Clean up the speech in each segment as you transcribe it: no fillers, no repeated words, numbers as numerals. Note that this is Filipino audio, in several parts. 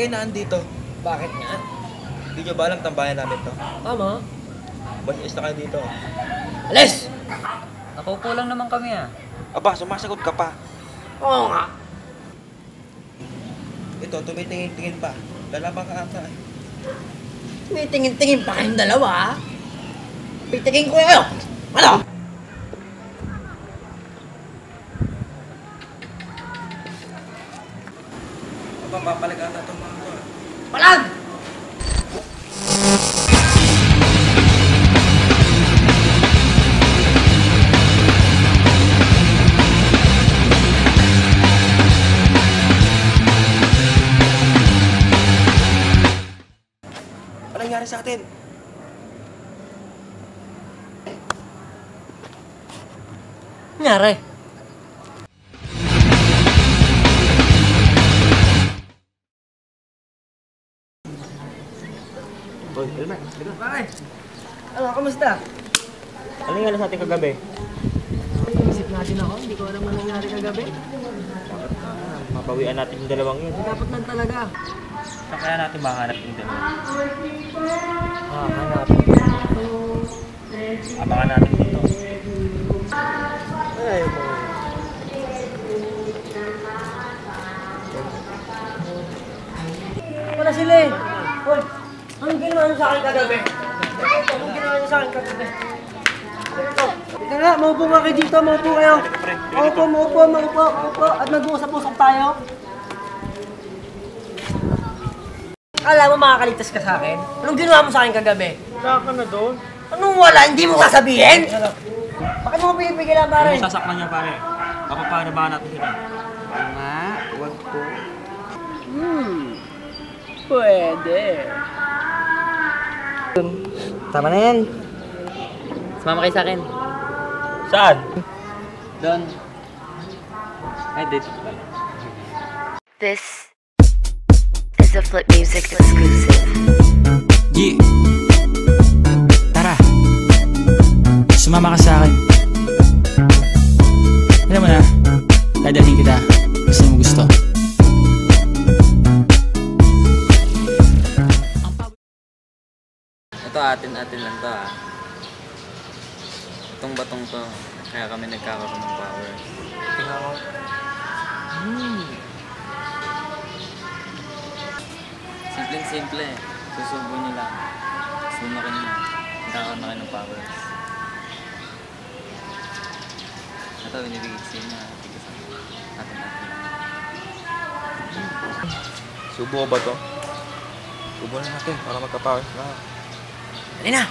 na andito. Bakit nga? Hindi nyo ba alam tambayan namin to? Tama. Mag-iis na kayo dito. Alis! Nakaupo lang naman kami ah. Aba, sumasagot ka pa. Oo nga. Ito, tumitingin-tingin pa. Lalaban ka ata eh. May tingin-tingin pa kayong dalawa. Pitigin ko kayo. Ano? Aba, papalag ata itong mga to. Palag! Ano nangyari sa atin? Nangyari? Boy, Elmer, Bakit? Ano, kamusta? ano nangyari sa atin kagabi? Isip natin ako, hindi ko alam ano nangyari kagabi. Mapawian natin yung dalawang yun. Dapat lang talaga. Saan kaya natin mahanap yung dalawa? Hanapin. Abangan natin dito. Ay, mo. Wala sila eh. Hoy, anong ginawa niyo sa akin kagabi? Anong ginawa niyo sa akin kagabi? Teka nga, maupo nga kayo dito, maupo kayo. Maupo. At mag-uusap-usap tayo. Akala mo makakaligtas ka sa akin? Anong ginawa mo sa akin kagabi? Saan ka na doon? Anong wala? Hindi mo sasabihin? Bakit mo pinipigilan, pare? Ano sasakman niya pare? Papapaano ba natin sila? Nga, wag po. Pwede. Tama na yan. Sumama kayo sa akin. Saan? Doon. Ay, dito pala. This is a Flip Music exclusive. Yeah. Tara. Sumama ka sa akin. Alam mo na, dadalhin kita. Kasi mo gusto. Ito atin lang to ah. Itong batong to. Kaya kami nagkakaroon ng power. Tingnan ko. Simple. Susubo nyo lang. Sumakin nyo. Nagkakaroon na kayo ng power. Ito, binibigay ko sa inyo. Tigasan. Atin lang. Subo ba to? Subo na natin para magka-powers na. Dali na!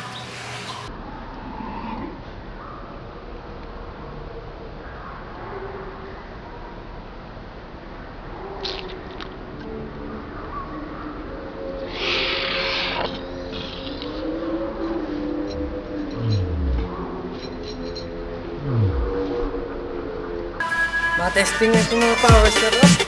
Mga testing na itong mga powers na to.